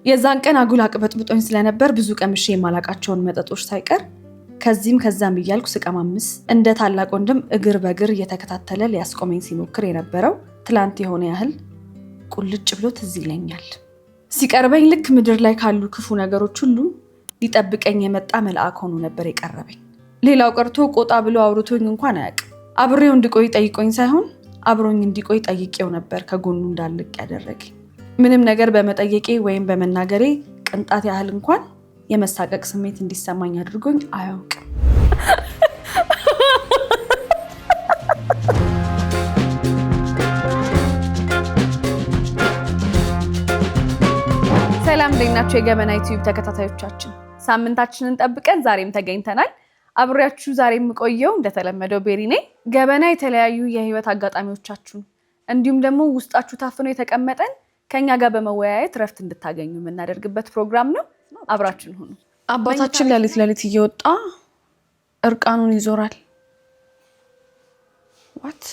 የዛን ቀን አጉል አቅበጥብጦኝ ስለነበር ብዙ ቀምሼ የማላቃቸውን መጠጦች ሳይቀር ከዚህም ከዛም እያልኩ ስቀማምስ እንደ ታላቅ ወንድም እግር በእግር እየተከታተለ ሊያስቆመኝ ሲሞክር የነበረው ትላንት የሆነ ያህል ቁልጭ ብሎ ትዝ ይለኛል። ሲቀርበኝ ልክ ምድር ላይ ካሉ ክፉ ነገሮች ሁሉ ሊጠብቀኝ የመጣ መልአክ ሆኖ ነበር የቀረበኝ። ሌላው ቀርቶ ቆጣ ብሎ አውርቶኝ እንኳን አያውቅም። አብሬው እንዲቆይ ጠይቆኝ ሳይሆን አብሮኝ እንዲቆይ ጠይቄው ነበር ከጎኑ እንዳልቅ ያደረገኝ። ምንም ነገር በመጠየቄ ወይም በመናገሬ ቅንጣት ያህል እንኳን የመሳቀቅ ስሜት እንዲሰማኝ አድርጎኝ አያውቅም። ሰላም እንዴት ናችሁ? የገበና ዩቲዩብ ተከታታዮቻችን፣ ሳምንታችንን ጠብቀን ዛሬም ተገኝተናል። አብሬያችሁ ዛሬ የምቆየው እንደተለመደው ቤሪ ነኝ። ገበና የተለያዩ የህይወት አጋጣሚዎቻችሁን እንዲሁም ደግሞ ውስጣችሁ ታፍኖ የተቀመጠን ከኛ ጋር በመወያየት ረፍት እንድታገኙ የምናደርግበት ፕሮግራም ነው። አብራችን ሁኑ። አባታችን ሌሊት እየወጣ እርቃኑን ይዞራል። ዋት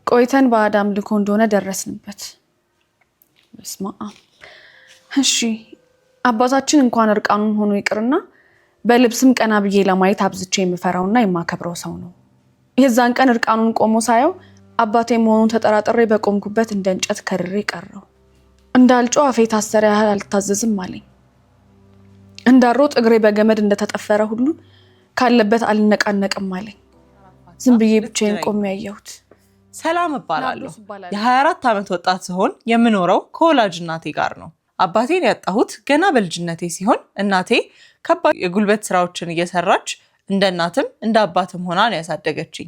ቆይተን በአዳም ልኮ እንደሆነ ደረስንበት። በስመ አብ። እሺ አባታችን እንኳን እርቃኑን ሆኖ ይቅርና በልብስም ቀና ብዬ ለማየት አብዝቼ የምፈራውና የማከብረው ሰው ነው። የዛን ቀን እርቃኑን ቆሞ ሳየው አባቴ መሆኑን ተጠራጥሬ በቆምኩበት እንደ እንጨት ከርሬ ቀረው። እንዳልጮህ አፌ ታሰረ ያህል አልታዘዝም አለኝ። እንዳሮጥ እግሬ በገመድ እንደተጠፈረ ሁሉ ካለበት አልነቃነቅም አለኝ። ዝም ብዬ ብቻዬን ቆሜ ያየሁት። ሰላም እባላለሁ። የ24 ዓመት ወጣት ሲሆን የምኖረው ከወላጅ እናቴ ጋር ነው። አባቴን ያጣሁት ገና በልጅነቴ ሲሆን እናቴ ከባድ የጉልበት ስራዎችን እየሰራች እንደ እናትም እንደ አባትም ሆና ነው ያሳደገችኝ።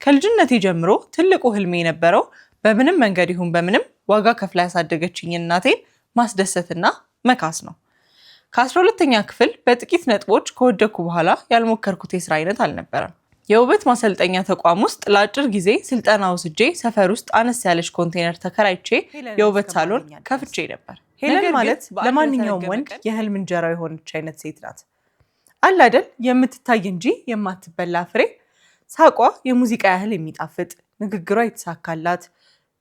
ከልጅነቴ ጀምሮ ትልቁ ህልሜ የነበረው በምንም መንገድ ይሁን በምንም ዋጋ ከፍላ ያሳደገችኝ እናቴን ማስደሰትና መካስ ነው። ከ12ኛ ክፍል በጥቂት ነጥቦች ከወደኩ በኋላ ያልሞከርኩት የስራ አይነት አልነበረም። የውበት ማሰልጠኛ ተቋም ውስጥ ለአጭር ጊዜ ስልጠና ወስጄ ሰፈር ውስጥ አነስ ያለች ኮንቴነር ተከራይቼ የውበት ሳሎን ከፍቼ ነበር። ሄለን ማለት ለማንኛውም ወንድ የህልም እንጀራው የሆነች አይነት ሴት ናት። አለ አይደል የምትታይ እንጂ የማትበላ ፍሬ። ሳቋ የሙዚቃ ያህል የሚጣፍጥ፣ ንግግሯ የተሳካላት፣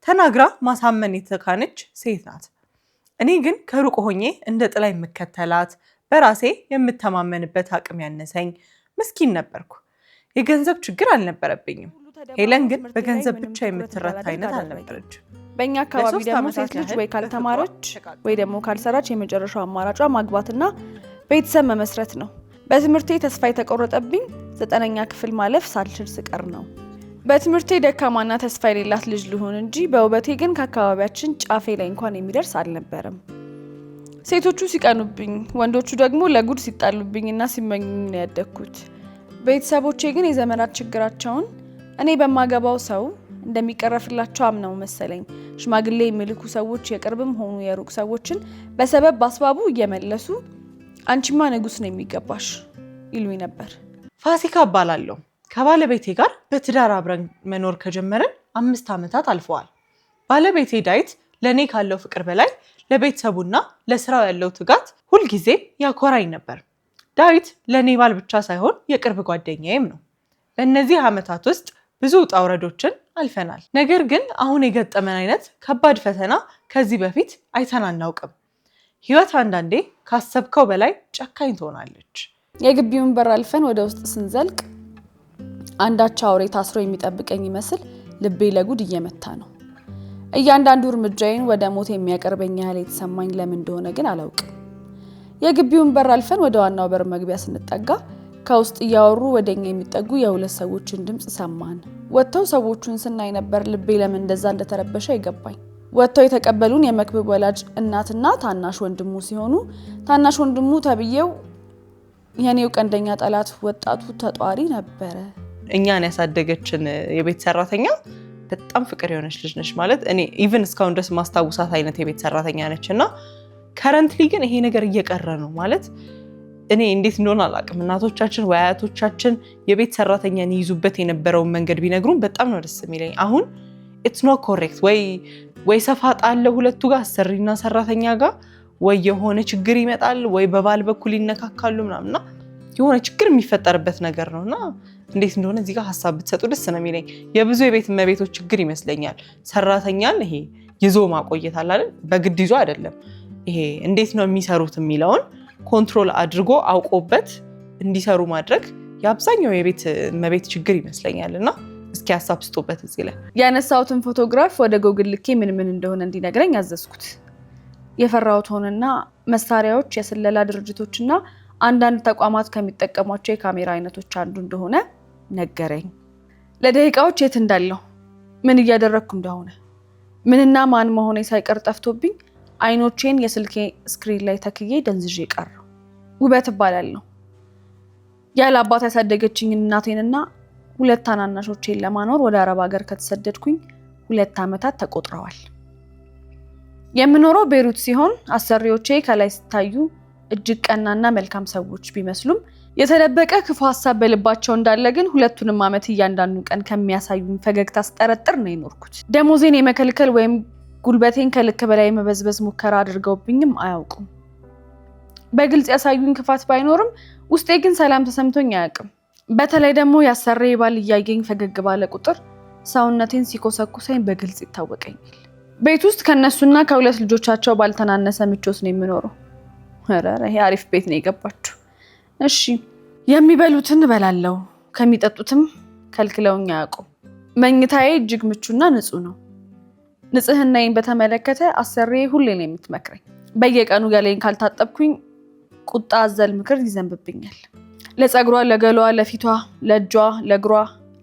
ተናግራ ማሳመን የተካነች ሴት ናት። እኔ ግን ከሩቅ ሆኜ እንደ ጥላ የምከተላት፣ በራሴ የምተማመንበት አቅም ያነሰኝ ምስኪን ነበርኩ። የገንዘብ ችግር አልነበረብኝም። ሄለን ግን በገንዘብ ብቻ የምትረታ አይነት አልነበረች። በእኛ አካባቢ ደግሞ ሴት ልጅ ወይ ካልተማረች ወይ ደግሞ ካልሰራች የመጨረሻው አማራጯ ማግባትና ቤተሰብ መመስረት ነው። በትምህርቴ ተስፋ የተቆረጠብኝ 9ኛ ክፍል ማለፍ ሳልችል ስቀር ነው። በትምህርቴ ደካማና ተስፋ የሌላት ልጅ ልሆን እንጂ በውበቴ ግን ከአካባቢያችን ጫፌ ላይ እንኳን የሚደርስ አልነበረም። ሴቶቹ ሲቀኑብኝ፣ ወንዶቹ ደግሞ ለጉድ ሲጣሉብኝና ሲመኙኝ ነው ያደግኩት። ቤተሰቦቼ ግን የዘመናት ችግራቸውን እኔ በማገባው ሰው እንደሚቀረፍላቸው አምነው መሰለኝ ሽማግሌ የሚልኩ ሰዎች የቅርብም ሆኑ የሩቅ ሰዎችን በሰበብ ባስባቡ እየመለሱ አንቺማ ንጉስ ነው የሚገባሽ ይሉኝ ነበር። ፋሲካ እባላለሁ። ከባለቤቴ ጋር በትዳር አብረን መኖር ከጀመረን 5 ዓመታት አልፈዋል። ባለቤቴ ዳዊት ለኔ ካለው ፍቅር በላይ ለቤተሰቡና ለስራው ያለው ትጋት ሁልጊዜ ያኮራኝ ነበር። ዳዊት ለኔ ባል ብቻ ሳይሆን የቅርብ ጓደኛዬም ነው። በእነዚህ ዓመታት ውስጥ ብዙ ውጣ ውረዶችን አልፈናል። ነገር ግን አሁን የገጠመን አይነት ከባድ ፈተና ከዚህ በፊት አይተን አናውቅም። ህይወት አንዳንዴ ካሰብከው በላይ ጨካኝ ትሆናለች። የግቢውን በር አልፈን ወደ ውስጥ ስንዘልቅ አንዳች አውሬ ታስሮ የሚጠብቀኝ ይመስል ልቤ ለጉድ እየመታ ነው። እያንዳንዱ እርምጃዬን ወደ ሞት የሚያቀርበኝ ያህል የተሰማኝ ለምን እንደሆነ ግን አላውቅም። የግቢውን በር አልፈን ወደ ዋናው በር መግቢያ ስንጠጋ ከውስጥ እያወሩ ወደኛ የሚጠጉ የሁለት ሰዎችን ድምጽ ሰማን። ወጥተው ሰዎቹን ስናይ ነበር ልቤ ለምን እንደዛ እንደተረበሸ ይገባኝ። ወጥተው የተቀበሉን የመክብብ ወላጅ እናትና ታናሽ ወንድሙ ሲሆኑ ታናሽ ወንድሙ ተብዬው የኔው ቀንደኛ ጠላት ወጣቱ ተጧሪ ነበረ። እኛን ያሳደገችን የቤት ሰራተኛ በጣም ፍቅር የሆነች ልጅ ነች። ማለት እኔ ኢቭን እስካሁን ድረስ ማስታወሳት አይነት የቤት ሰራተኛ ነችና ከረንትሊ ግን ይሄ ነገር እየቀረ ነው። ማለት እኔ እንዴት እንደሆነ አላውቅም። እናቶቻችን ወይ አያቶቻችን የቤት ሰራተኛን ይይዙበት የነበረውን መንገድ ቢነግሩን በጣም ነው ደስ የሚለኝ። አሁን ኢትስ ኖት ኮሬክት። ወይ ሰፋጣ አለ ሁለቱ ጋር አሰሪና ሰራተኛ ጋር፣ ወይ የሆነ ችግር ይመጣል፣ ወይ በባል በኩል ይነካካሉ ምናምንና የሆነ ችግር የሚፈጠርበት ነገር ነውና እንዴት እንደሆነ እዚህ ጋር ሐሳብ ብትሰጡ ደስ ነው የሚለኝ። የብዙ የቤት እመቤቶች ችግር ይመስለኛል ሰራተኛን ይሄ ይዞ ማቆየት አለ አይደል? በግድ ይዞ አይደለም። ይሄ እንዴት ነው የሚሰሩት የሚለውን ኮንትሮል አድርጎ አውቆበት እንዲሰሩ ማድረግ የአብዛኛው የቤት እመቤት ችግር ይመስለኛልና እስኪ ሀሳብ ስጡበት እዚህ ላይ። ያነሳሁትን ፎቶግራፍ ወደ ጎግል ልኬ ምን እንደሆነ እንዲነግረኝ አዘዝኩት። የፈራሁት ሆነና መሳሪያዎች የስለላ ድርጅቶችና አንዳንድ ተቋማት ከሚጠቀሟቸው የካሜራ አይነቶች አንዱ እንደሆነ ነገረኝ። ለደቂቃዎች የት እንዳለው ምን እያደረግኩ እንደሆነ ምንና ማን መሆኔ ሳይቀር ጠፍቶብኝ አይኖቼን የስልኬ ስክሪን ላይ ተክዬ ደንዝዤ ቀረሁ። ውበት እባላለሁ። ያለ አባት ያሳደገችኝ እናቴንና 2 ታናናሾቼን ለማኖር ወደ አረብ ሀገር ከተሰደድኩኝ 2 ዓመታት ተቆጥረዋል። የምኖረው ቤሩት ሲሆን አሰሪዎቼ ከላይ ሲታዩ እጅግ ቀናና መልካም ሰዎች ቢመስሉም የተደበቀ ክፉ ሀሳብ በልባቸው እንዳለ ግን 2ቱንም ዓመት እያንዳንዱ ቀን ከሚያሳዩኝ ፈገግታ ስጠረጥር ነው የኖርኩት። ደሞዜን የመከልከል ወይም ጉልበቴን ከልክ በላይ የመበዝበዝ ሙከራ አድርገውብኝም አያውቁም። በግልጽ ያሳዩኝ ክፋት ባይኖርም ውስጤ ግን ሰላም ተሰምቶኝ አያውቅም። በተለይ ደግሞ ያሰሬ ባል እያየኝ ፈገግ ባለ ቁጥር ሰውነቴን ሲኮሰኩሰኝ በግልጽ ይታወቀኛል። ቤት ውስጥ ከነሱና ከ2 ልጆቻቸው ባልተናነሰ ምቾት ነው የምኖረው። ኧረ ይሄ አሪፍ ቤት ነው የገባችሁ። እሺ የሚበሉትን እበላለሁ፣ ከሚጠጡትም ከልክለውኝ አያውቁም። መኝታዬ እጅግ ምቹና ንጹህ ነው። ንጽህናዬን በተመለከተ አሰሬ ሁሌ ነው የምትመክረኝ። በየቀኑ ገላዬን ካልታጠብኩኝ ቁጣ አዘል ምክር ይዘንብብኛል። ለፀጉሯ፣ ለገሏ፣ ለፊቷ፣ ለእጇ፣ ለእግሯ፣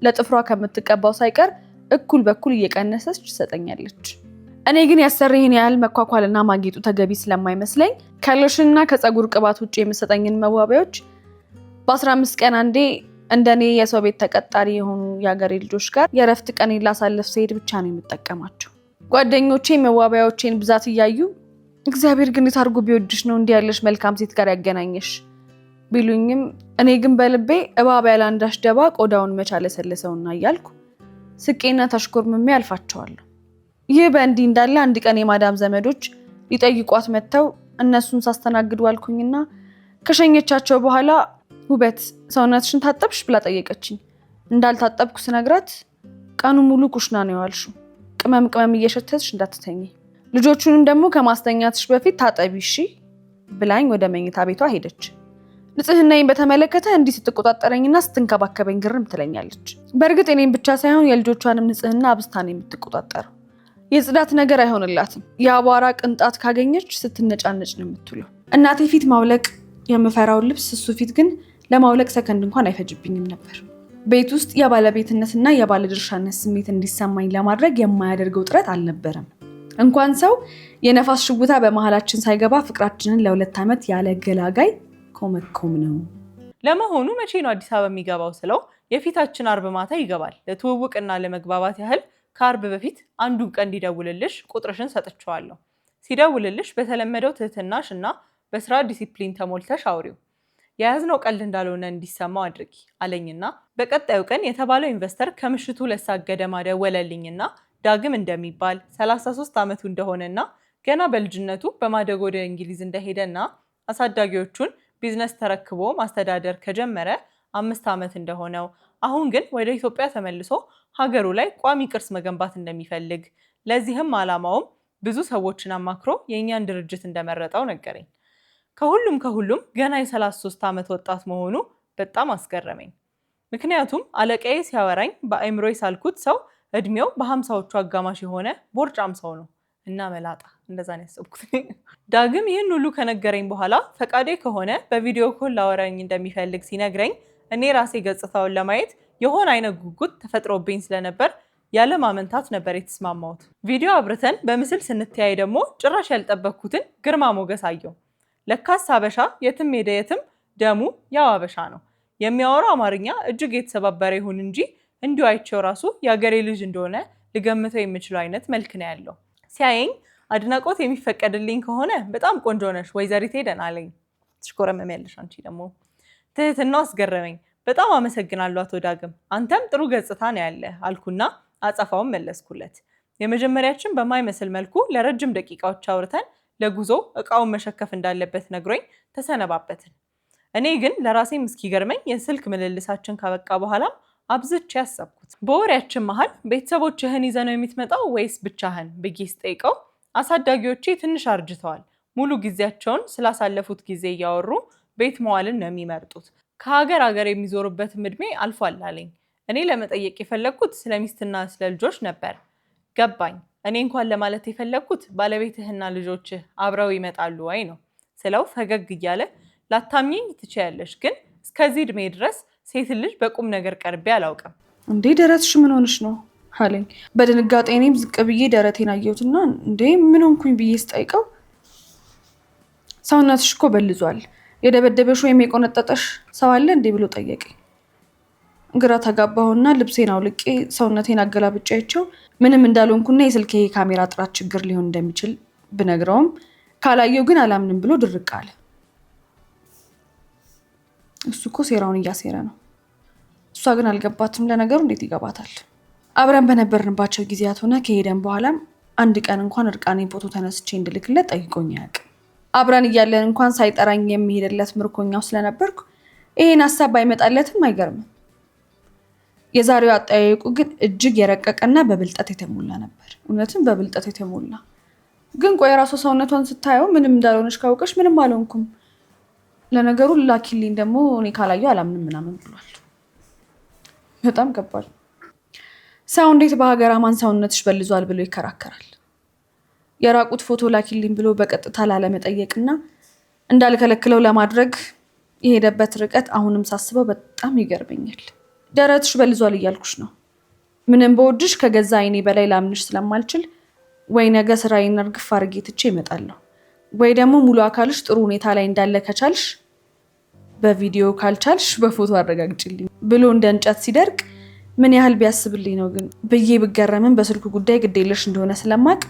ለጥፍሯ ከምትቀባው ሳይቀር እኩል በኩል እየቀነሰች ትሰጠኛለች። እኔ ግን ያሰሬህን ያህል መኳኳልና ማጌጡ ተገቢ ስለማይመስለኝ ከሎሽንና ከፀጉር ቅባት ውጭ የምሰጠኝን መዋቢያዎች በ15 ቀን አንዴ እንደኔ የሰው ቤት ተቀጣሪ የሆኑ የሀገሬ ልጆች ጋር የረፍት ቀን ላሳልፍ ስሄድ ብቻ ነው የምጠቀማቸው። ጓደኞቼ መዋቢያዎቼን ብዛት እያዩ እግዚአብሔር ግን የት አድርጎ ቢወድሽ ነው እንዲህ ያለሽ መልካም ሴት ጋር ያገናኘሽ ቢሉኝም እኔ ግን በልቤ እባብ ያለ አንዳች ደባ ቆዳውን መቻለ ሰለሰውና እያልኩ ስቄና ተሽኮርምሜ አልፋቸዋለሁ። ይህ በእንዲህ እንዳለ አንድ ቀን የማዳም ዘመዶች ሊጠይቋት መጥተው እነሱን ሳስተናግድ ዋልኩኝና ከሸኘቻቸው በኋላ ውበት ሰውነትሽን ታጠብሽ ብላ ጠየቀችኝ። እንዳልታጠብኩ ስነግራት ቀኑ ሙሉ ኩሽና ነው የዋልሽው፣ ቅመም እየሸተትሽ እንዳትተኝ፣ ልጆቹንም ደግሞ ከማስተኛትሽ በፊት ታጠቢ እሺ ብላኝ ወደ መኝታ ቤቷ ሄደች። ንጽህናዬን በተመለከተ እንዲህ ስትቆጣጠረኝና ስትንከባከበኝ ግርም ትለኛለች። በእርግጥ እኔም ብቻ ሳይሆን የልጆቿንም ንጽህና አብስታ ነው የምትቆጣጠረው። የጽዳት ነገር አይሆንላትም። የአቧራ ቅንጣት ካገኘች ስትነጫነጭ ነው የምትውለው። እናቴ ፊት ማውለቅ የምፈራውን ልብስ እሱ ፊት ግን ለማውለቅ ሰከንድ እንኳን አይፈጅብኝም ነበር። ቤት ውስጥ የባለቤትነትና የባለድርሻነት ስሜት እንዲሰማኝ ለማድረግ የማያደርገው ጥረት አልነበረም። እንኳን ሰው የነፋስ ሽጉታ በመሃላችን ሳይገባ ፍቅራችንን ለ2 ዓመት ያለ ገላጋይ ኮመኮም ነው። ለመሆኑ መቼ ነው አዲስ አበባ የሚገባው ስለው የፊታችን አርብ ማታ ይገባል። ለትውውቅና ለመግባባት ያህል ከአርብ በፊት አንዱን ቀን እንዲደውልልሽ ቁጥርሽን ሰጥቼዋለሁ። ሲደውልልሽ በተለመደው ትህትናሽ እና በስራ ዲሲፕሊን ተሞልተሽ አውሪው። የያዝነው ቀልድ እንዳልሆነ እንዲሰማው አድርጊ አለኝና በቀጣዩ ቀን የተባለው ኢንቨስተር ከምሽቱ 2 ሰዓት ገደማ ደወለልኝና ዳግም እንደሚባል 33 ዓመቱ እንደሆነና ገና በልጅነቱ በማደጎ ወደ እንግሊዝ እንደሄደና አሳዳጊዎቹን ቢዝነስ ተረክቦ ማስተዳደር ከጀመረ 5 ዓመት እንደሆነው አሁን ግን ወደ ኢትዮጵያ ተመልሶ ሀገሩ ላይ ቋሚ ቅርስ መገንባት እንደሚፈልግ ለዚህም ዓላማውም ብዙ ሰዎችን አማክሮ የእኛን ድርጅት እንደመረጠው ነገረኝ። ከሁሉም ገና የ33 ዓመት ወጣት መሆኑ በጣም አስገረመኝ። ምክንያቱም አለቃዬ ሲያወራኝ በአእምሮዬ ሳልኩት ሰው እድሜው በ50ዎቹ አጋማሽ የሆነ ቦርጫም ሰው ነው እና መላጣ እንደዛ ነው ያሰብኩት። ዳግም ይህን ሁሉ ከነገረኝ በኋላ ፈቃዴ ከሆነ በቪዲዮ ኮል ላወራኝ እንደሚፈልግ ሲነግረኝ እኔ ራሴ ገጽታውን ለማየት የሆነ አይነት ጉጉት ተፈጥሮብኝ ስለነበር ያለ ማመንታት ነበር የተስማማሁት። ቪዲዮ አብርተን በምስል ስንተያይ ደግሞ ጭራሽ ያልጠበቅኩትን ግርማ ሞገስ አየሁ። ለካስ ሀበሻ የትም ሄደ የትም ደሙ ያው ሀበሻ ነው። የሚያወራው አማርኛ እጅግ የተሰባበረ ይሁን እንጂ እንዲሁ አይቼው ራሱ የአገሬ ልጅ እንደሆነ ልገምተው የምችለው አይነት መልክ ነው ያለው። ሲያየኝ አድናቆት የሚፈቀድልኝ ከሆነ በጣም ቆንጆ ነሽ ወይዘሪት ሄደን አለኝ። ትሽኮረመሚያለሽ አንቺ ደግሞ። ትህትናው አስገረመኝ። በጣም አመሰግናለሁ አቶ ዳግም፣ አንተም ጥሩ ገጽታ ነው ያለ አልኩና አጸፋውን መለስኩለት። የመጀመሪያችን በማይመስል መልኩ ለረጅም ደቂቃዎች አውርተን ለጉዞ እቃውን መሸከፍ እንዳለበት ነግሮኝ ተሰነባበትን። እኔ ግን ለራሴም እስኪገርመኝ የስልክ ምልልሳችን ካበቃ በኋላ አብዝቼ ያሰብኩት በወሬያችን መሃል ቤተሰቦችህን ይዘህ ነው የምትመጣው ወይስ ብቻህን ብዬ ስጠይቀው አሳዳጊዎቼ ትንሽ አርጅተዋል፣ ሙሉ ጊዜያቸውን ስላሳለፉት ጊዜ እያወሩ ቤት መዋልን ነው የሚመርጡት። ከሀገር ሀገር የሚዞሩበትም እድሜ አልፏል አለኝ። እኔ ለመጠየቅ የፈለግኩት ስለ ሚስትና ስለ ልጆች ነበር። ገባኝ። እኔ እንኳን ለማለት የፈለግኩት ባለቤትህና ልጆችህ አብረው ይመጣሉ ወይ ነው ስለው ፈገግ እያለ ላታምኚኝ ትችያለሽ፣ ግን እስከዚህ እድሜ ድረስ ሴት ልጅ በቁም ነገር ቀርቤ አላውቅም። እንዴ ደረትሽ ምን ሆነሽ ነው አለኝ። በድንጋጤ እኔም ዝቅ ብዬ ደረቴን አየሁትና እንዴ ምን ሆንኩኝ ብዬ ስጠይቀው ሰውነትሽ እኮ በልዟል፣ የደበደበሽ ወይም የቆነጠጠሽ ሰው አለ እንዴ ብሎ ጠየቀኝ። ግራ ተጋባሁና ልብሴን አውልቄ ሰውነቴን አገላብጫቸው ምንም እንዳልሆንኩና የስልኬ ካሜራ ጥራት ችግር ሊሆን እንደሚችል ብነግረውም ካላየው ግን አላምንም ብሎ ድርቅ አለ። እሱ እኮ ሴራውን እያሴረ ነው። እሷ ግን አልገባትም። ለነገሩ እንዴት ይገባታል? አብረን በነበርንባቸው ጊዜያት ሆነ ከሄደን በኋላም አንድ ቀን እንኳን እርቃኔን ፎቶ ተነስቼ እንድልክለት ጠይቆኝ አያውቅም። አብረን እያለን እንኳን ሳይጠራኝ የሚሄድለት ምርኮኛው ስለነበርኩ ይሄን ሀሳብ ባይመጣለትም አይገርምም። የዛሬው አጠያየቁ ግን እጅግ የረቀቀና በብልጠት የተሞላ ነበር። እውነትም በብልጠት የተሞላ ግን ቆይ ራሱ ሰውነቷን ስታየው ምንም እንዳልሆነች ካውቀሽ ምንም አልሆንኩም፣ ለነገሩ ላኪልኝ ደግሞ እኔ ካላየው አላምንም ምናምን ብሏል። በጣም ከባድ። ሰው እንዴት በሀገር አማን ሰውነትሽ በልዟል ብሎ ይከራከራል? የራቁት ፎቶ ላኪልኝ ብሎ በቀጥታ ላለመጠየቅና እንዳልከለክለው ለማድረግ የሄደበት ርቀት አሁንም ሳስበው በጣም ይገርመኛል። ደረትሽ በልዟል እያልኩሽ ነው። ምንም በወድሽ ከገዛ አይኔ በላይ ላምንሽ ስለማልችል ወይ ነገ ስራዬን እርግፍ አድርጌ ትቼ እመጣለሁ፣ ወይ ደግሞ ሙሉ አካልሽ ጥሩ ሁኔታ ላይ እንዳለ ከቻልሽ በቪዲዮ ካልቻልሽ በፎቶ አረጋግጭልኝ ብሎ እንደ እንጨት ሲደርቅ ምን ያህል ቢያስብልኝ ነው ግን ብዬ ብገረምን በስልኩ ጉዳይ ግዴለሽ እንደሆነ ስለማቅ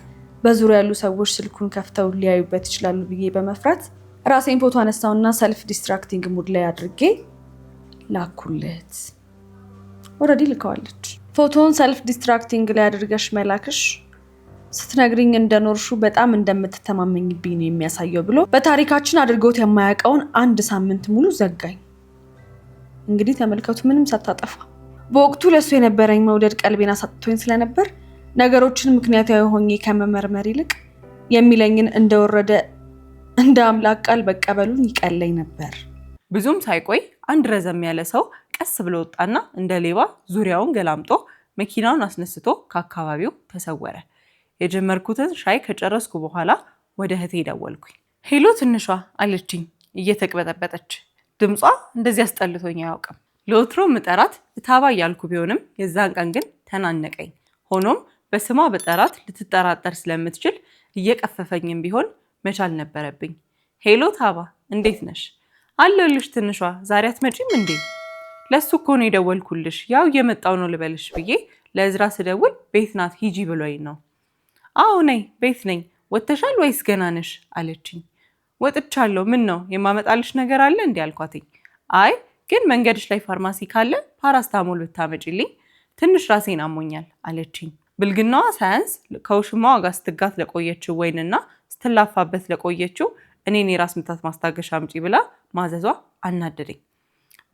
በዙሪያ ያሉ ሰዎች ስልኩን ከፍተው ሊያዩበት ይችላሉ ብዬ በመፍራት ራሴን ፎቶ አነሳውና ሰልፍ ዲስትራክቲንግ ሙድ ላይ አድርጌ ላኩለት። ኦልሬዲ ልከዋለች። ፎቶውን ሰልፍ ዲስትራክቲንግ ላይ አድርገሽ መላክሽ ስትነግሪኝ እንደኖርሹ በጣም እንደምትተማመኝብኝ ነው የሚያሳየው ብሎ በታሪካችን አድርገውት የማያውቀውን 1 ሳምንት ሙሉ ዘጋኝ። እንግዲህ ተመልከቱ፣ ምንም ሳታጠፋ። በወቅቱ ለሱ የነበረኝ መውደድ ቀልቤን አሳጥቶኝ ስለነበር ነገሮችን ምክንያታዊ ሆኜ ከመመርመር ይልቅ የሚለኝን እንደወረደ እንደ አምላክ ቃል በቀበሉን ይቀለኝ ነበር። ብዙም ሳይቆይ አንድ ረዘም ያለ ሰው ቀስ ብሎ ወጣና እንደ ሌባ ዙሪያውን ገላምጦ መኪናውን አስነስቶ ከአካባቢው ተሰወረ። የጀመርኩትን ሻይ ከጨረስኩ በኋላ ወደ እህቴ ደወልኩኝ። ሄሎ ትንሿ አለችኝ እየተቅበጠበጠች። ድምጿ እንደዚህ አስጠልቶኝ አያውቅም። ለወትሮ ምጠራት እታባ እያልኩ ቢሆንም የዛን ቀን ግን ተናነቀኝ። ሆኖም በስሟ በጠራት ልትጠራጠር ስለምትችል እየቀፈፈኝም ቢሆን መቻል ነበረብኝ። ሄሎ ታባ እንዴት ነሽ? አለሁልሽ ትንሿ፣ ዛሬ አትመጪም እንዴ? ለሱ እኮ ነው የደወልኩልሽ፣ ያው እየመጣው ነው ልበልሽ ብዬ ለእዝራ ስደውል ቤት ናት ሂጂ ብሎኝ ነው። አዎ ነይ፣ ቤት ነኝ። ወጥተሻል ወይስ ገና ነሽ አለችኝ። ወጥቻለሁ። ምን ነው የማመጣልሽ ነገር አለ እንዴ አልኳትኝ። አይ ግን መንገድሽ ላይ ፋርማሲ ካለ ፓራስታሞል ብታመጪልኝ፣ ትንሽ ራሴን አሞኛል አለችኝ። ብልግናዋ ሳያንስ ከውሽማዋ ጋር ስትጋት ለቆየችው ወይንና ስትላፋበት ለቆየችው እኔን የራስ ምታት ማስታገሻ አምጪ ብላ ማዘዟ አናደደኝ።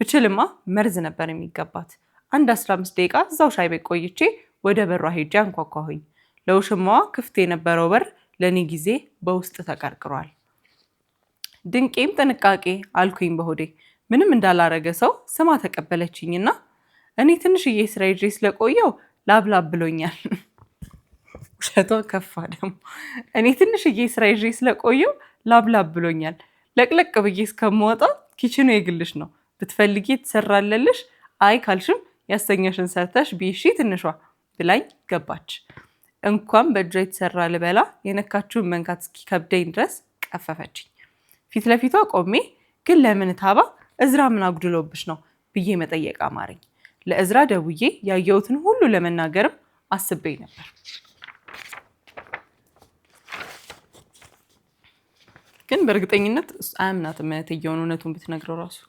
ብችልማ መርዝ ነበር የሚገባት። 15 ደቂቃ እዛው ሻይ ቤት ቆይቼ ወደ በሯ ሄጄ አንኳኳሁኝ። ለውሽማዋ ክፍት የነበረው በር ለኔ ጊዜ በውስጥ ተቀርቅሯል። ድንቄም ጥንቃቄ አልኩኝ በሆዴ። ምንም እንዳላረገ ሰው ስማ ተቀበለችኝና እኔ ትንሽዬ ስራ ይዤ ስለቆየው ላብላብ ብሎኛል። ውሸቷን ከፋ ደግሞ። እኔ ትንሽዬ ስራ ይዤ ስለቆየው ላብላብ ብሎኛል። ለቅለቅ ብዬ እስከምወጣ ኪችኑ የግልሽ ነው፣ ብትፈልጊ ትሰራለልሽ፣ አይ ካልሽም ያሰኘሽን ሰርተሽ ቢሺ ትንሿ ብላኝ ገባች። እንኳን በእጇ የተሰራ ልበላ የነካችውን መንካት እስኪከብደኝ ድረስ ቀፈፈችኝ። ፊት ለፊቷ ቆሜ ግን ለምን ታባ እዝራ ምን አጉድሎብሽ ነው ብዬ መጠየቅ አማረኝ። ለእዝራ ደውዬ ያየሁትን ሁሉ ለመናገርም አስቤ ነበር። ግን በእርግጠኝነት አያምናትም እህትየውን እውነቱን ብትነግረው ራሱ።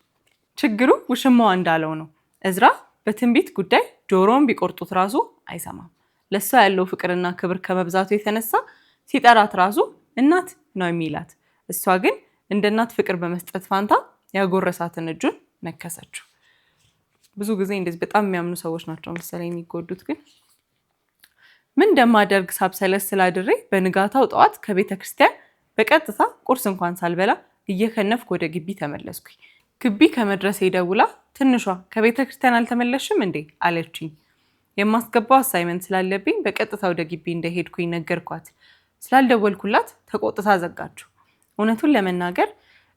ችግሩ ውሽማዋ እንዳለው ነው። እዝራ በትንቢት ጉዳይ ጆሮውን ቢቆርጡት ራሱ አይሰማም። ለሷ ያለው ፍቅርና ክብር ከመብዛቱ የተነሳ ሲጠራት ራሱ እናት ነው የሚላት። እሷ ግን እንደ እናት ፍቅር በመስጠት ፋንታ ያጎረሳትን እጁን ነከሰችው። ብዙ ጊዜ እንደዚህ በጣም የሚያምኑ ሰዎች ናቸው መሰለኝ የሚጎዱት። ግን ምን እንደማደርግ ሳብሰለስ ስላድሬ በንጋታው ጠዋት ከቤተ ክርስቲያን በቀጥታ ቁርስ እንኳን ሳልበላ እየከነፍኩ ወደ ግቢ ተመለስኩኝ። ግቢ ከመድረሴ ደውላ ትንሿ ከቤተ ክርስቲያን አልተመለሽም እንዴ አለችኝ። የማስገባው አሳይመንት ስላለብኝ በቀጥታ ወደ ግቢ እንደሄድኩኝ ነገርኳት። ስላልደወልኩላት ተቆጥታ ዘጋችሁ። እውነቱን ለመናገር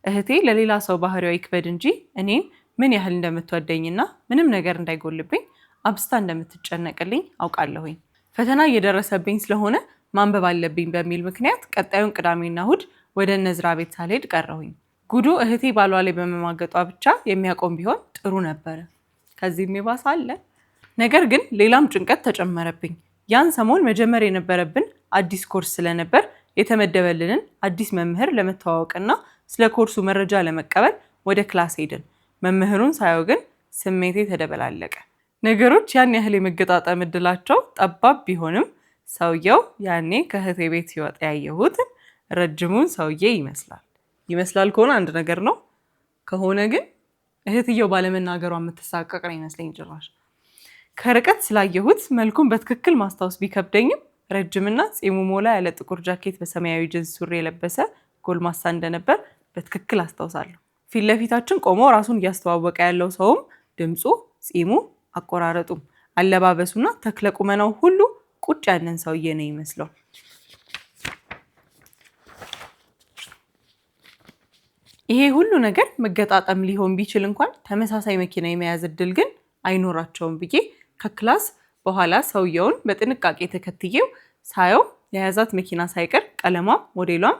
እህቴ ለሌላ ሰው ባህሪዋ ይክበድ እንጂ እኔን ምን ያህል እንደምትወደኝና ምንም ነገር እንዳይጎልብኝ አብስታ እንደምትጨነቅልኝ አውቃለሁኝ። ፈተና እየደረሰብኝ ስለሆነ ማንበብ አለብኝ በሚል ምክንያት ቀጣዩን ቅዳሜና እሁድ ወደ ነዝራ ቤት ሳልሄድ ቀረሁኝ። ጉዱ እህቴ ባሏ ላይ በመማገጧ ብቻ የሚያቆም ቢሆን ጥሩ ነበረ። ከዚህም የባሰ አለ። ነገር ግን ሌላም ጭንቀት ተጨመረብኝ። ያን ሰሞን መጀመር የነበረብን አዲስ ኮርስ ስለነበር የተመደበልንን አዲስ መምህር ለመተዋወቅና ስለ ኮርሱ መረጃ ለመቀበል ወደ ክላስ ሄድን። መምህሩን ሳየው ግን ስሜቴ ተደበላለቀ። ነገሮች ያን ያህል የመገጣጠም እድላቸው ጠባብ ቢሆንም ሰውየው ያኔ ከእህቴ ቤት ሲወጣ ያየሁትን ረጅሙን ሰውዬ ይመስላል ከሆነ አንድ ነገር ነው፣ ከሆነ ግን እህትየው ባለመናገሯ የምትሳቀቅ ነው ይመስለኝ። ጭራሽ ከርቀት ስላየሁት መልኩን በትክክል ማስታወስ ቢከብደኝም ረጅምና ፂሙ ሞላ ያለ ጥቁር ጃኬት በሰማያዊ ጅንስ ሱሪ የለበሰ ጎልማሳ እንደነበር በትክክል አስታውሳለሁ። ፊት ለፊታችን ቆሞ ራሱን እያስተዋወቀ ያለው ሰውም ድምፁ፣ ፂሙ፣ አቆራረጡም፣ አለባበሱና ተክለ ቁመናው ሁሉ ቁጭ ያለን ሰውዬ ነው ይመስለው። ይሄ ሁሉ ነገር መገጣጠም ሊሆን ቢችል እንኳን ተመሳሳይ መኪና የመያዝ እድል ግን አይኖራቸውም ብዬ ከክላስ በኋላ ሰውየውን በጥንቃቄ ተከትዬው ሳየው የያዛት መኪና ሳይቀር ቀለሟም ሞዴሏም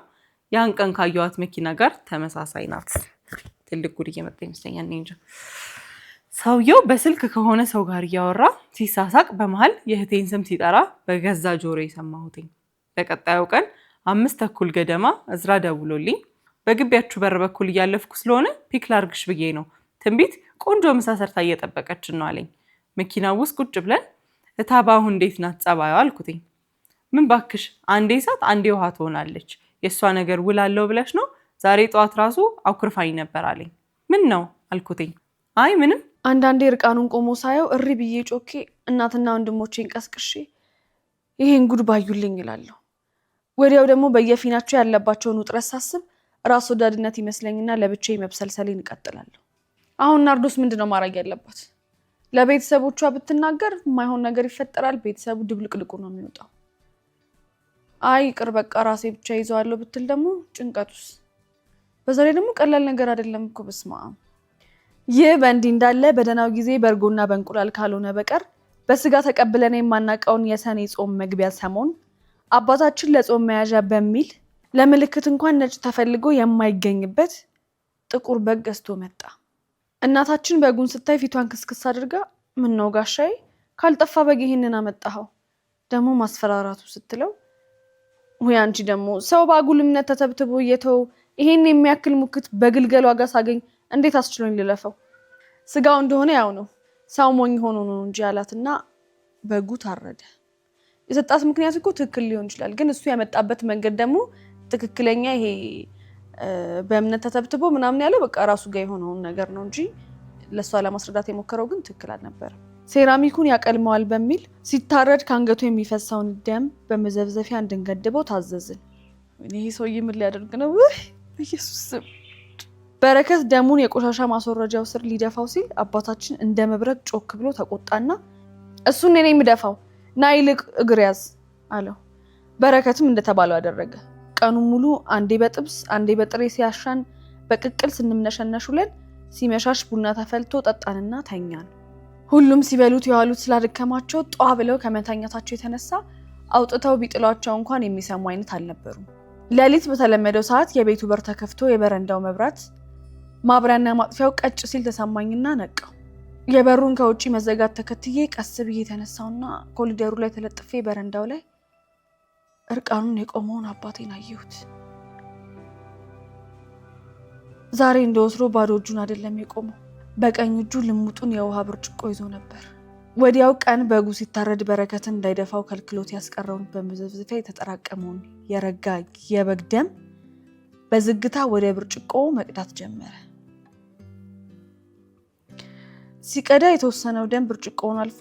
ያን ቀን ካየኋት መኪና ጋር ተመሳሳይ ናት። ትልቅ ጉድ እየመጣ ይመስለኛል። እንጃ። ሰውየው በስልክ ከሆነ ሰው ጋር እያወራ ሲሳሳቅ በመሃል የእህቴን ስም ሲጠራ በገዛ ጆሮ የሰማሁትኝ። በቀጣዩ ቀን 5:30 ገደማ እዝራ ደውሎልኝ በግቢያችሁ በር በኩል እያለፍኩ ስለሆነ ፒክ ላርግሽ ብዬ ነው፣ ትንቢት ቆንጆ ምሳ ሰርታ እየጠበቀችን ነው አለኝ። መኪናው ውስጥ ቁጭ ብለን እታባሁ እንዴት ናት ጸባዩ አልኩትኝ። ምን ባክሽ አንዴ እሳት አንዴ ውሃ ትሆናለች፣ የእሷ ነገር ውላለው ብለሽ ነው? ዛሬ ጠዋት ራሱ አኩርፋኝ ነበር አለኝ። ምን ነው አልኩትኝ። አይ ምንም፣ አንዳንዴ እርቃኑን ቆሞ ሳየው እሪ ብዬ ጮኬ እናትና ወንድሞቼን ቀስቅሼ ይሄን ጉድ ባዩልኝ እላለሁ። ወዲያው ደግሞ በየፊናቸው ያለባቸውን ውጥረት ሳስብ ራስ ወዳድነት ይመስለኝና ለብቻዬ መብሰልሰሌን እቀጥላለሁ። አሁን ናርዶስ ምንድነው ማድረግ ያለባት? ለቤተሰቦቿ ብትናገር የማይሆን ነገር ይፈጠራል። ቤተሰቡ ድብልቅልቁ ነው የሚወጣው። አይ ይቅር በቃ ራሴ ብቻ ይዘዋለሁ ብትል ደግሞ ጭንቀቱስ። በዛ ላይ ደግሞ ቀላል ነገር አይደለም እኮ በስመ አብ። ይህ በእንዲህ እንዳለ በደህናው ጊዜ በእርጎና በእንቁላል ካልሆነ በቀር በስጋ ተቀብለን የማናውቀውን የሰኔ ጾም መግቢያ ሰሞን አባታችን ለጾም መያዣ በሚል ለምልክት እንኳን ነጭ ተፈልጎ የማይገኝበት ጥቁር በግ ገዝቶ መጣ። እናታችን በጉን ስታይ ፊቷን ክስክስ አድርጋ ምን ነው ጋሻዬ ካልጠፋ በግ ይሄንን አመጣኸው ደግሞ ማስፈራራቱ ስትለው ወይ አንቺ ደግሞ ሰው ባጉል እምነት ተተብትቦ እየተው ይሄን የሚያክል ሙክት በግልገል ዋጋ ሳገኝ እንዴት አስችሎኝ ልለፈው? ስጋው እንደሆነ ያው ነው፣ ሰው ሞኝ ሆኖ ነው እንጂ አላትና በጉ ታረደ። የሰጣት ምክንያት እኮ ትክክል ሊሆን ይችላል፣ ግን እሱ ያመጣበት መንገድ ደግሞ ትክክለኛ ይሄ በእምነት ተተብትቦ ምናምን ያለው በቃ ራሱ ጋር የሆነውን ነገር ነው እንጂ ለሷ ለማስረዳት የሞከረው ግን ትክክል አልነበረም። ሴራሚኩን ያቀልመዋል በሚል ሲታረድ ከአንገቱ የሚፈሳውን ደም በመዘብዘፊያ እንድንገድበው ታዘዝን። ይሄ ሰውዬ ምን ሊያደርግ ነው? በኢየሱስ ስም። በረከት ደሙን የቆሻሻ ማስወረጃው ስር ሊደፋው ሲል አባታችን እንደ መብረቅ ጮክ ብሎ ተቆጣና እሱን እኔ የምደፋው ና ይልቅ እግር ያዝ አለው። በረከትም እንደተባለው አደረገ። ቀኑን ሙሉ አንዴ በጥብስ አንዴ በጥሬ ሲያሻን በቅቅል ስንምነሸነሽ ውለን ሲመሻሽ ቡና ተፈልቶ ጠጣንና ተኛን። ሁሉም ሲበሉት የዋሉት ስላደከማቸው ጧ ብለው ከመተኛታቸው የተነሳ አውጥተው ቢጥሏቸው እንኳን የሚሰሙ አይነት አልነበሩም። ሌሊት በተለመደው ሰዓት የቤቱ በር ተከፍቶ የበረንዳው መብራት ማብሪያና ማጥፊያው ቀጭ ሲል ተሰማኝና ነቃው። የበሩን ከውጪ መዘጋት ተከትዬ ቀስ ብዬ የተነሳውና ኮሊደሩ ላይ ተለጥፌ በረንዳው ላይ እርቃኑን የቆመውን አባቴን አየሁት። ዛሬ እንደወትሮ ባዶ እጁን አይደለም የቆመው። በቀኝ እጁ ልሙጡን የውሃ ብርጭቆ ይዞ ነበር። ወዲያው ቀን በጉ ሲታረድ በረከትን እንዳይደፋው ከልክሎት ያስቀረውን በመዘፍዘፊያ የተጠራቀመውን የረጋ የበግ ደም በዝግታ ወደ ብርጭቆ መቅዳት ጀመረ። ሲቀዳ የተወሰነው ደም ብርጭቆውን አልፎ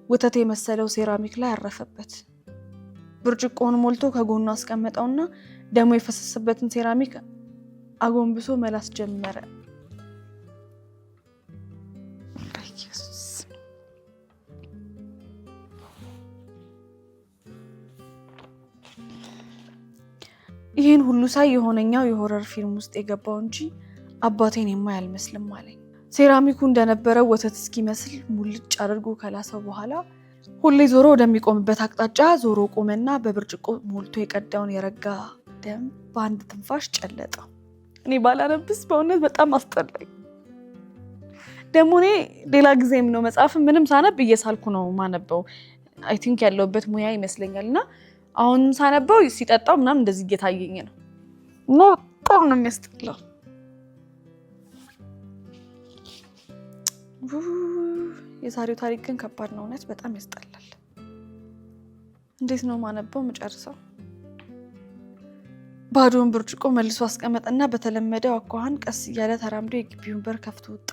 ወተት የመሰለው ሴራሚክ ላይ አረፈበት። ብርጭቆውን ሞልቶ ከጎኑ አስቀመጠውና ደሞ የፈሰሰበትን ሴራሚክ አጎንብሶ መላስ ጀመረ። ይሄን ሁሉ ሳይ የሆነኛው የሆረር ፊልም ውስጥ የገባው እንጂ አባቴን የማይ አልመስልም አለኝ። ሴራሚኩ እንደነበረው ወተት እስኪመስል ሙልጭ አድርጎ ከላሰው በኋላ ሁሌ ዞሮ ወደሚቆምበት አቅጣጫ ዞሮ ቆመና በብርጭቆ ሞልቶ የቀዳውን የረጋ ደም በአንድ ትንፋሽ ጨለጠው። እኔ ባላነብስ በእውነት በጣም አስጠላኝ። ደግሞ እኔ ሌላ ጊዜም ነው መጽሐፍ ምንም ሳነብ እየሳልኩ ነው ማነበው። አይ ቲንክ ያለውበት ሙያ ይመስለኛል እና አሁን ሳነበው ሲጠጣው ምናምን እንደዚህ እየታየኝ ነው እና በጣም ነው የሚያስጠላው። የዛሬው ታሪክ ግን ከባድ ነው እውነት በጣም ያስጠላል። እንዴት ነው ማነበው መጨረሻው? ባዶውን ብርጭቆ መልሶ አስቀመጠና በተለመደው አኳኋን ቀስ እያለ ተራምዶ የግቢውን በር ከፍቶ ወጣ።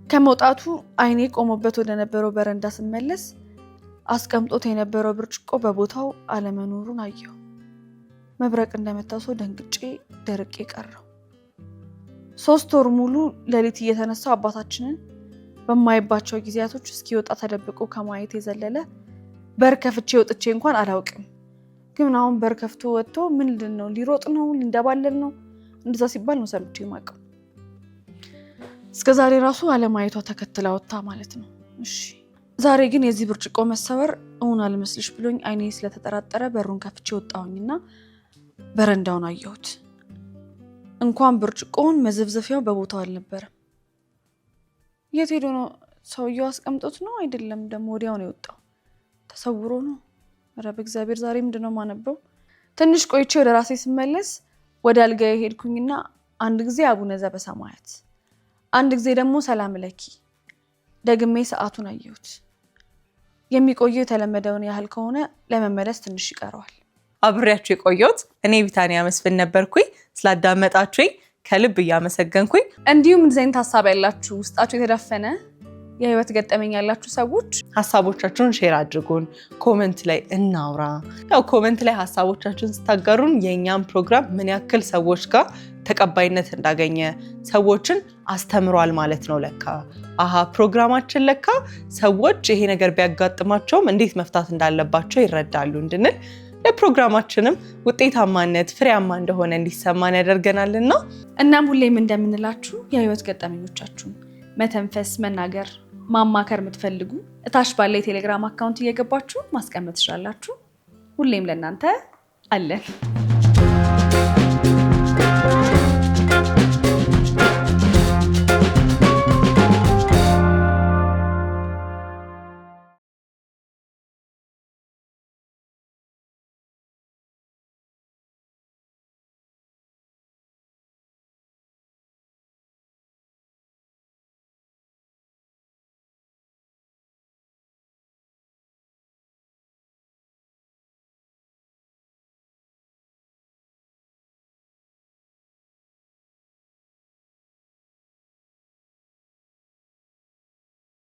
ከመውጣቱ አይኔ ቆሞበት ወደ ነበረው በረንዳ ስመለስ አስቀምጦት የነበረው ብርጭቆ በቦታው አለመኖሩን አየሁ። መብረቅ እንደመታው ሰው ደንግጬ ደርቄ ቀረው። 3 ወር ሙሉ ሌሊት እየተነሳው አባታችንን በማይባቸው ጊዜያቶች እስኪወጣ ተደብቆ ከማየት የዘለለ በር ከፍቼ ወጥቼ እንኳን አላውቅም። ግን አሁን በር ከፍቶ ወጥቶ ምንድን ነው ሊሮጥ ነው ሊንደባለል ነው እንደዛ ሲባል ነው ሰምቼ የማውቀው። እስከዛሬ ራሱ አለማየቷ ተከትላ ወጣ ማለት ነው። እሺ ዛሬ ግን የዚህ ብርጭቆ መሰበር እውን አልመስልሽ ብሎኝ አይኔ ስለተጠራጠረ በሩን ከፍቼ ወጣሁኝና በረንዳውን አየሁት። እንኳን ብርጭቆውን መዘፍዘፊያው በቦታው አልነበረም። የት ሄዶ ነው? ሰውየው አስቀምጦት ነው አይደለም? ደግሞ ወዲያው ነው የወጣው። ተሰውሮ ነው? ኧረ በእግዚአብሔር ዛሬ ምንድነው ማነበው? ትንሽ ቆይቼ ወደ ራሴ ስመለስ ወደ አልጋዬ ሄድኩኝና አንድ ጊዜ አቡነ ዘበሰማያት፣ አንድ ጊዜ ደግሞ ሰላም ለኪ ደግሜ ሰዓቱን አየሁት። የሚቆየው የተለመደውን ያህል ከሆነ ለመመለስ ትንሽ ይቀረዋል። አብሬያችሁ የቆየሁት እኔ ቢታንያ መስፍን ነበርኩኝ። ስላዳመጣችሁኝ ከልብ እያመሰገንኩኝ። እንዲሁም እንደዚህ አይነት ሀሳብ ያላችሁ ውስጣችሁ የተዳፈነ የህይወት ገጠመኝ ያላችሁ ሰዎች ሀሳቦቻችሁን ሼር አድርጉን። ኮሜንት ላይ እናውራ። ያው ኮሜንት ላይ ሀሳቦቻችሁን ስታጋሩን የእኛም ፕሮግራም ምን ያክል ሰዎች ጋር ተቀባይነት እንዳገኘ ሰዎችን አስተምሯል ማለት ነው። ለካ አሃ ፕሮግራማችን ለካ ሰዎች ይሄ ነገር ቢያጋጥማቸውም እንዴት መፍታት እንዳለባቸው ይረዳሉ እንድንል ለፕሮግራማችንም ውጤታማነት ፍሬያማ እንደሆነ እንዲሰማን ያደርገናልና እናም ሁሌም እንደምንላችሁ የህይወት ገጠመኞቻችሁን መተንፈስ፣ መናገር፣ ማማከር የምትፈልጉ እታች ባለ የቴሌግራም አካውንት እየገባችሁ ማስቀመጥ ትችላላችሁ። ሁሌም ለእናንተ አለን።